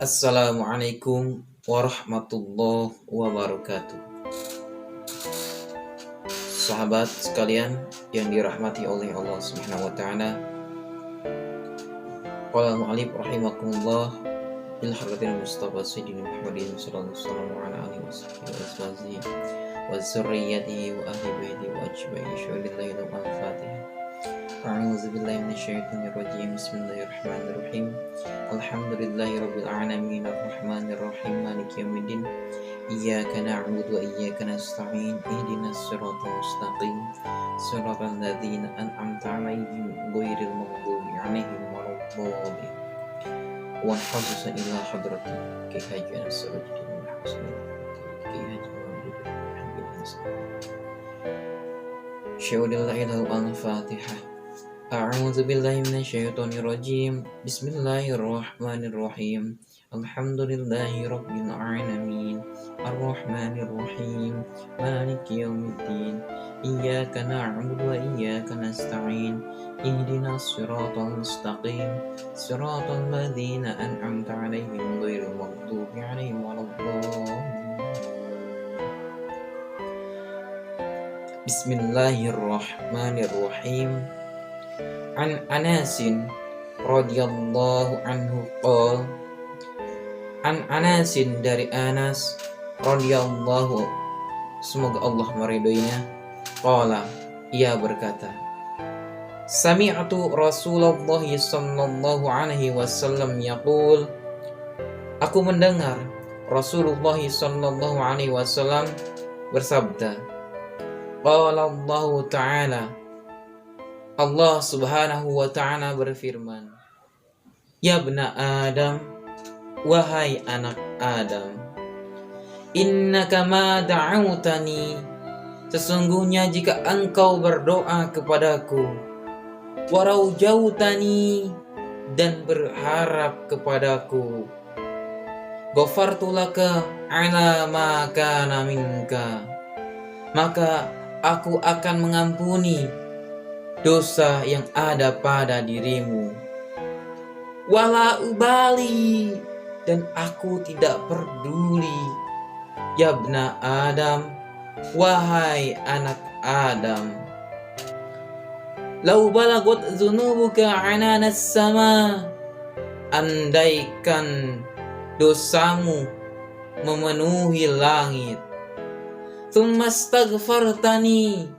Assalamualaikum warahmatullahi wabarakatuh. Sahabat sekalian yang dirahmati oleh Allah Subhanahu wa taala. Qala mu'allif rahimakumullah bil hadratil Mustafa Sayyidina Muhammadin sallallahu alaihi wasallam wa ala alihi wasahbihi wa zurriyyatihi wa ahli baitihi wa ajmain syuhadallahi al-Fatiha. A'udzu billahi minasyaitonir rajim. Bismillahirrahmanirrahim. Alhamdulillahi rabbil alamin arrahmanir rahim maliki yaumiddin. Iyyaka na'budu wa iyyaka nasta'in. Ihdinas siratal mustaqim. Siratal ladzina an'amta 'alaihim ghairil maghdubi 'alaihim waladdallin. Wa hafizan ila hadratik ki hajan as-suratul muhsin ki hajan syuhadallahi al-Fatiha. A'udzu billahi minasyaitonir rajim. Bismillahirrahmanirrahim. Alhamdulillahi rabbil alamin arrahmanir rahim maliki yaumiddin. Iyyaka na'budu wa iyyaka nasta'in. Ihdinas siratal mustaqim. Siratal ladzina an'amta 'alaihim ghairil maghdubi 'alaihim waladdallin. Bismillahirrahmanirrahim. An Anasin radhiyallahu anhu qol. An Anasin, dari Anas radhiyallahu, semoga Allah meridhoinya, qala, ia berkata, sami'tu Rasulullah sallallahu alaihi wasallam yaqul, aku mendengar Rasulullah sallallahu alaihi wasallam bersabda, qala Allah ta'ala, Allah Subhanahu wa ta'ala berfirman, ya bna Adam, wahai anak Adam, innaka ma da'autani, sesungguhnya jika engkau berdoa kepadaku, waraujautani, dan berharap kepadaku, ghafartu laka ala ma kana minka, maka aku akan mengampuni dosa yang ada pada dirimu. Wala ubali, dan aku tidak peduli. Ya bna Adam, wahai anak Adam, lau balagot zunubuka ananas sama, andaikan dosamu memenuhi langit, tsumma astaghfartani,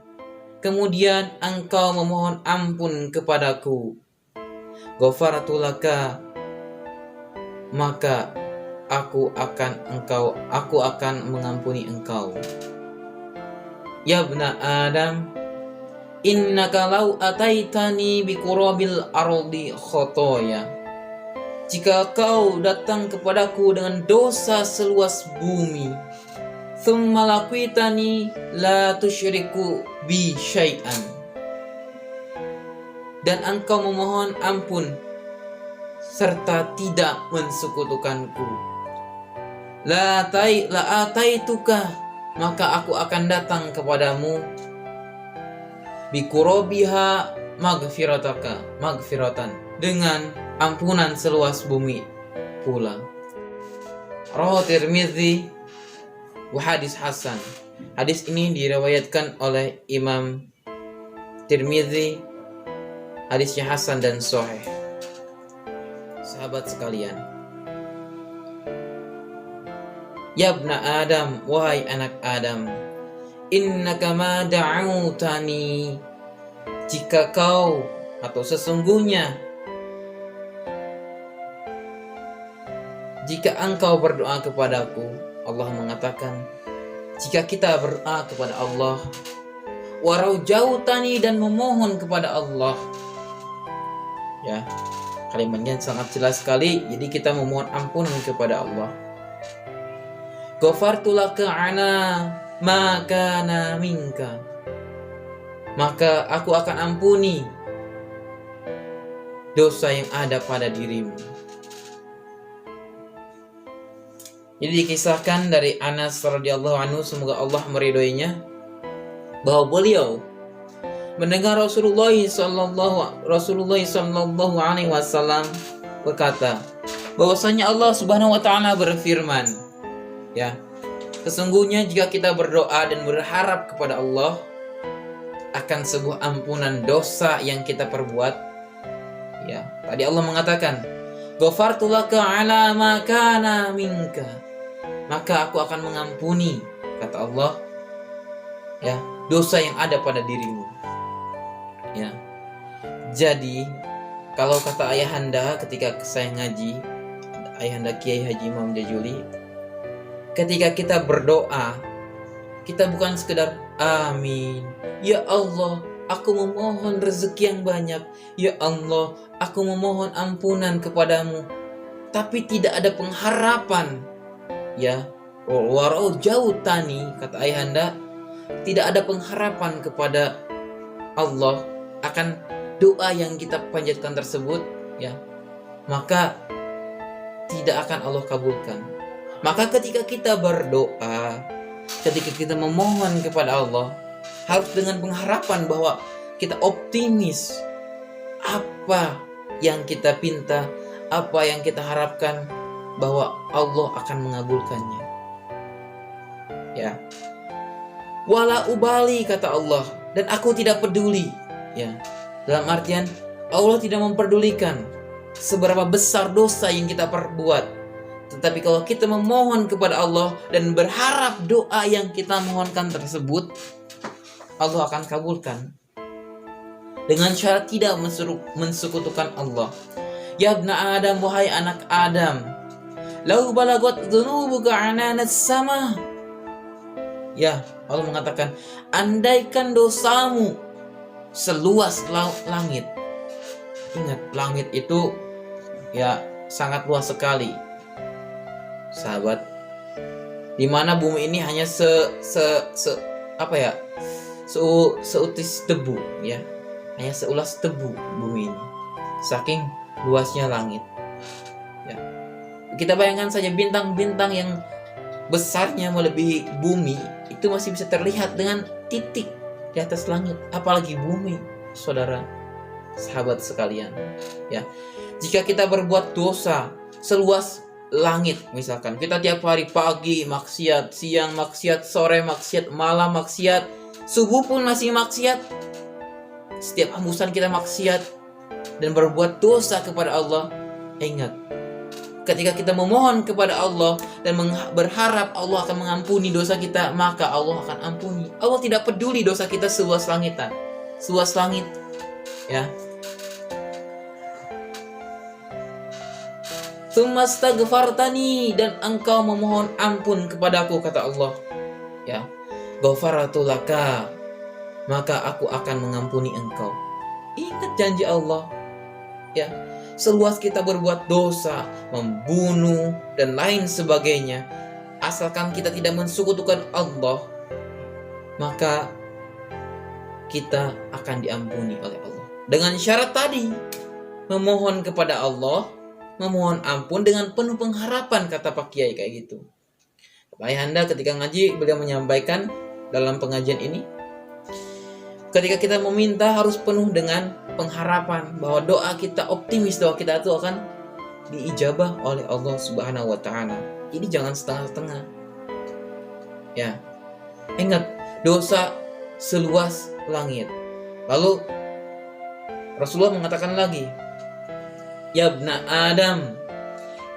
kemudian engkau memohon ampun kepadaku, ghafartu laka, maka aku akan mengampuni engkau. Ya bna Adam, innaka law ataitani biqurabil ardi khotoya, jika kau datang kepadaku dengan dosa seluas bumi, thumma laquitani la tusyriku bi syai'an, dan engkau memohon ampun serta tidak mensekutukanku, la ataituka, maka aku akan datang kepadamu, bi qurabiha magfiratan, dengan ampunan seluas bumi pula. Rawahu Tirmidzi wa hadis hasan. Hadis ini diriwayatkan oleh Imam Tirmidzi, hadisnya hasan dan sahih. Sahabat sekalian, ya bna Adam, wahai anak Adam, innaka ma da'autani, jika kau atau sesungguhnya jika engkau berdoa kepadaku, Allah mengatakan, jika kita berdoa kepada Allah, waraujautani, dan memohon kepada Allah, ya, kalimatnya sangat jelas sekali. Jadi kita memohon ampunan kepada Allah. Ghafartu laka ala ma kana minka, maka aku akan ampuni dosa yang ada pada dirimu. Jadi dikisahkan dari Anas radhiyallahu anhu, semoga Allah meridhoinya, bahwa beliau mendengar Rasulullah sallallahu alaihi wasallam berkata, bahwasanya Allah Subhanahu wa taala berfirman, ya, sesungguhnya jika kita berdoa dan berharap kepada Allah akan sebuah ampunan dosa yang kita perbuat, ya, tadi Allah mengatakan, "Ghafartu laka ala ma kana minka." Maka aku akan mengampuni, kata Allah, ya, dosa yang ada pada dirimu. Ya. Jadi, kalau kata ayahanda ketika saya ngaji, ayahanda Kiai Haji Imam Jajuli, ketika kita berdoa, kita bukan sekedar amin, ya Allah, aku memohon rezeki yang banyak, ya Allah, aku memohon ampunan kepadamu, tapi tidak ada pengharapan, ya, warau jauh tani, kata ayahanda, tidak ada pengharapan kepada Allah akan doa yang kita panjatkan tersebut, ya, maka tidak akan Allah kabulkan. Maka ketika kita berdoa, ketika kita memohon kepada Allah, harus dengan pengharapan bahwa kita optimis apa yang kita pinta, apa yang kita harapkan, bahwa Allah akan mengabulkannya. Ya. Wala ubali, kata Allah, dan aku tidak peduli. Ya. Dalam artian Allah tidak memperdulikan seberapa besar dosa yang kita perbuat. Tetapi kalau kita memohon kepada Allah dan berharap doa yang kita mohonkan tersebut, Allah akan kabulkan. Dengan syarat tidak mensekutukan Allah. Ya ibna Adam, wahai anak Adam, lau balagot dzunubuka ananas sama. Ya, Allah mengatakan, andaikan dosamu seluas langit. Ingat, langit itu ya sangat luas sekali, sahabat. Dimana bumi ini hanya seutis debu, ya, hanya seulas debu bumi ini. Saking luasnya langit. Ya. Kita bayangkan saja bintang-bintang yang besarnya melebihi bumi itu masih bisa terlihat dengan titik di atas langit, apalagi bumi, saudara, sahabat sekalian. Ya, jika kita berbuat dosa seluas langit, misalkan kita tiap hari pagi maksiat, siang maksiat, sore maksiat, malam maksiat, subuh pun masih maksiat, setiap hembusan kita maksiat dan berbuat dosa kepada Allah, ingat, ketika kita memohon kepada Allah dan berharap Allah akan mengampuni dosa kita, maka Allah akan ampuni. Allah tidak peduli dosa kita seluas langitan, seluas langit, ya. Tsummastaghfartani, dan engkau memohon ampun kepadaku, kata Allah, ya. Ghafartu laka, maka aku akan mengampuni engkau. Ingat janji Allah, ya. Seluas kita berbuat dosa, membunuh dan lain sebagainya, asalkan kita tidak mensekutukan Allah, maka kita akan diampuni oleh Allah. Dengan syarat tadi, memohon kepada Allah, memohon ampun dengan penuh pengharapan, kata Pak Kiai kayak gitu. Ayahanda ketika ngaji, beliau menyampaikan dalam pengajian ini, ketika kita meminta harus penuh dengan pengharapan bahwa doa kita, optimis doa kita itu akan diijabah oleh Allah Subhanahu wa taala. Jadi jangan setengah-setengah. Ya. Ingat, dosa seluas langit. Lalu Rasulullah mengatakan lagi, ya ibna Adam,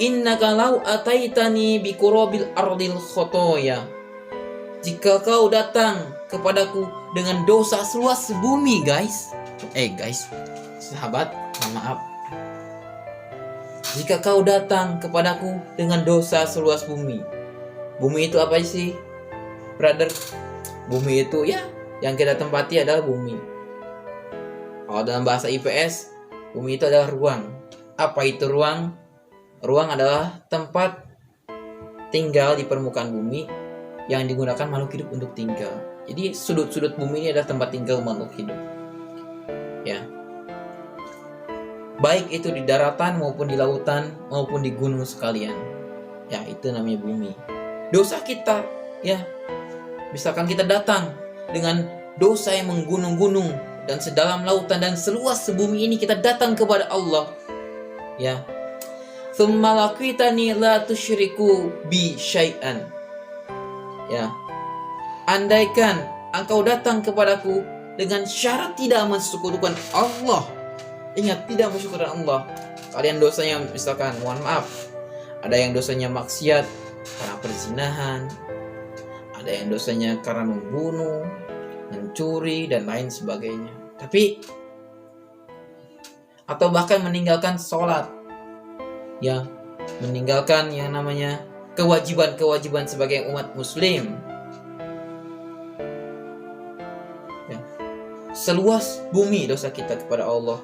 innaka law ataitani biqurabil ardil khotoya. Jika kau datang kepadaku dengan dosa seluas bumi, guys, sahabat, maaf. Jika kau datang kepadaku dengan dosa seluas bumi. Bumi itu apa sih, brother? Bumi itu ya yang kita tempati adalah bumi. Kalau dalam bahasa IPS, bumi itu adalah ruang. Apa itu ruang? Ruang adalah tempat tinggal di permukaan bumi yang digunakan makhluk hidup untuk tinggal. Jadi sudut-sudut bumi ini adalah tempat tinggal makhluk hidup. Ya. Baik itu di daratan maupun di lautan maupun di gunung sekalian. Ya, itu namanya bumi. Dosa kita, ya. Misalkan kita datang dengan dosa yang menggunung-gunung dan sedalam lautan dan seluas bumi ini, kita datang kepada Allah. Ya. Tsumma laqitani la tusyriku bi syai'an. Ya. Andaikan engkau datang kepadaku dengan syarat tidak mensekutukan Allah. Ingat, tidak mensekutukan Allah. Kalian dosanya misalkan, mohon maaf, ada yang dosanya maksiat karena perzinahan, ada yang dosanya karena membunuh, mencuri dan lain sebagainya. Tapi atau bahkan meninggalkan sholat, ya, meninggalkan yang namanya kewajiban-kewajiban sebagai umat muslim. Ya. Seluas bumi dosa kita kepada Allah,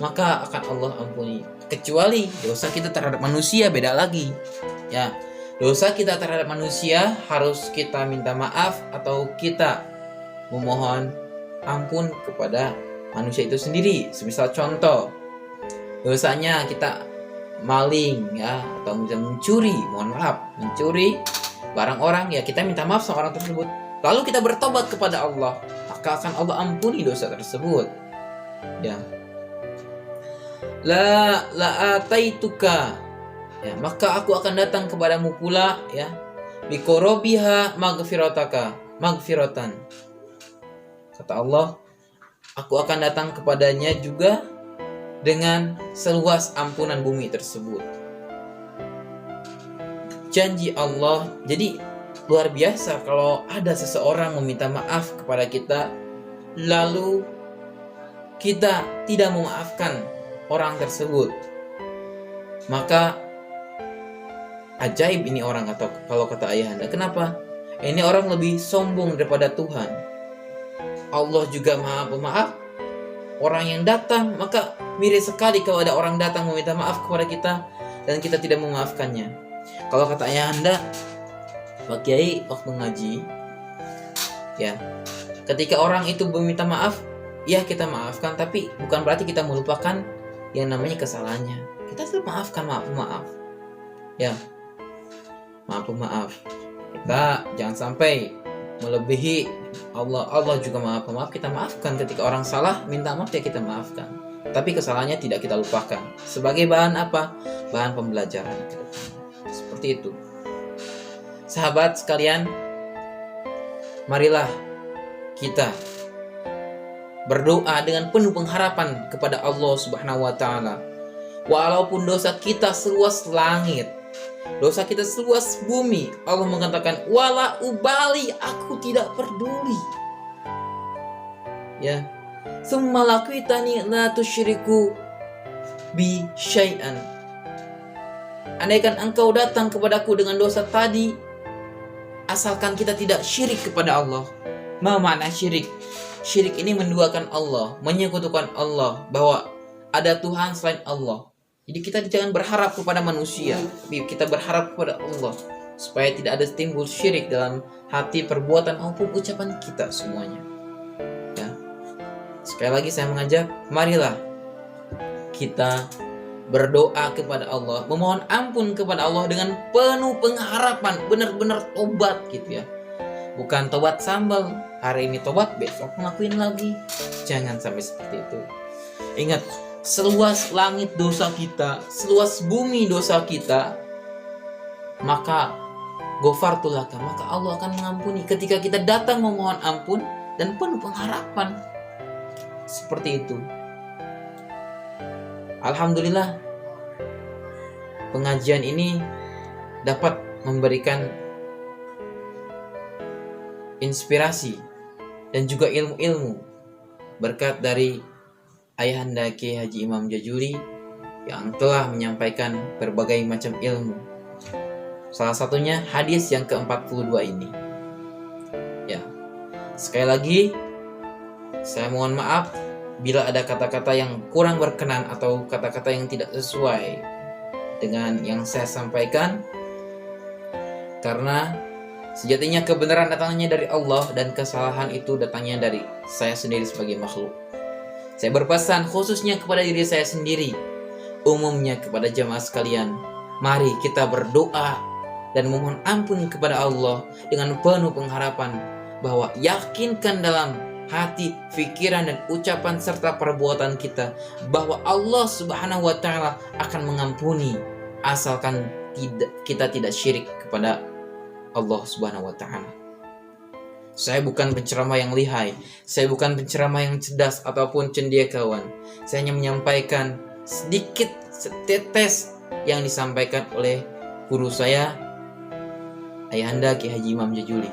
maka akan Allah ampuni. Kecuali dosa kita terhadap manusia, beda lagi. Ya, dosa kita terhadap manusia harus kita minta maaf atau kita memohon ampun kepada manusia itu sendiri. Semisal contoh, dosanya kita maling, ya, atau misalnya mencuri, mohon maaf, mencuri barang orang, ya kita minta maaf sama orang tersebut. Lalu kita bertobat kepada Allah, maka akan Allah ampuni dosa tersebut. Ya. La ataituka, ya, maka aku akan datang kepadamu pula, ya, biqorobiha magfiratan. Kata Allah, aku akan datang kepadanya juga dengan seluas ampunan bumi tersebut. Janji Allah. Jadi luar biasa kalau ada seseorang meminta maaf kepada kita, lalu kita tidak memaafkan orang tersebut, maka ajaib ini orang, atau kalau kata ayahanda, kenapa? Ini orang lebih sombong daripada Tuhan. Allah juga Maha Pemaaf. Orang yang datang, maka mirip sekali kalau ada orang datang meminta maaf kepada kita dan kita tidak memaafkannya. Kalau kata ayahanda, Pak Kiai waktu ngaji, ya, ketika orang itu meminta maaf, ya kita maafkan, tapi bukan berarti kita melupakan yang namanya kesalahannya. Kita tetap maafkan, maaf. Ya, maaf. Kita jangan sampai melebihi Allah. Allah juga maaf pemaaf, kita maafkan. Ketika orang salah minta maaf, ya kita maafkan, tapi kesalahannya tidak kita lupakan. Sebagai bahan apa? Bahan pembelajaran. Seperti itu. Sahabat sekalian, marilah kita berdoa dengan penuh pengharapan kepada Allah Subhanahu wa taala. Walaupun dosa kita seluas langit, dosa kita seluas bumi, Allah mengatakan, wala ubali, aku tidak peduli. Ya. Tsumma laqitani la tusyriku bi syai'an. Andaikan engkau datang kepadaku dengan dosa tadi, asalkan kita tidak syirik kepada Allah. Ma makna syirik? Syirik ini menduakan Allah, menyekutukan Allah, bahwa ada Tuhan selain Allah. Jadi kita jangan berharap kepada manusia, tapi kita berharap kepada Allah, supaya tidak ada timbul syirik dalam hati, perbuatan maupun ucapan kita semuanya. Ya. Sekali lagi saya mengajak, marilah kita berdoa kepada Allah, memohon ampun kepada Allah dengan penuh pengharapan, benar-benar tobat gitu ya. Bukan tobat sambal, hari ini tobat, besok ngelakuin lagi. Jangan sampai seperti itu. Ingat, seluas langit dosa kita, seluas bumi dosa kita, maka ghafartu laka, maka Allah akan mengampuni ketika kita datang memohon ampun dan penuh pengharapan. Seperti itu. Alhamdulillah, pengajian ini dapat memberikan inspirasi dan juga ilmu-ilmu berkat dari Ayahanda Kiai Haji Imam Jajuli yang telah menyampaikan berbagai macam ilmu. Salah satunya hadis yang ke-42 ini. Ya. Sekali lagi saya mohon maaf bila ada kata-kata yang kurang berkenan atau kata-kata yang tidak sesuai dengan yang saya sampaikan, karena sejatinya kebenaran datangnya dari Allah dan kesalahan itu datangnya dari saya sendiri sebagai makhluk. Saya berpesan khususnya kepada diri saya sendiri, umumnya kepada jamaah sekalian, mari kita berdoa dan memohon ampun kepada Allah dengan penuh pengharapan bahwa yakinkan dalam hati, pikiran dan ucapan serta perbuatan kita bahwa Allah Subhanahu wa taala akan mengampuni, asalkan kita tidak syirik kepada Allah Subhanahu wa taala. Saya bukan penceramah yang lihai, saya bukan penceramah yang cerdas ataupun cendekiawan. Saya hanya menyampaikan sedikit setetes yang disampaikan oleh guru saya, Ayahanda Ki Haji Imam Jajuli.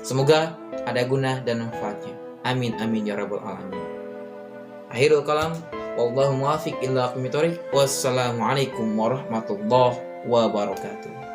Semoga ada guna dan manfaatnya. Amin amin ya rabbal alamin. Akhirul kalam, wallahu muwaffiq ila aqwamit thoriq. Wassalamualaikum warahmatullahi wabarakatuh.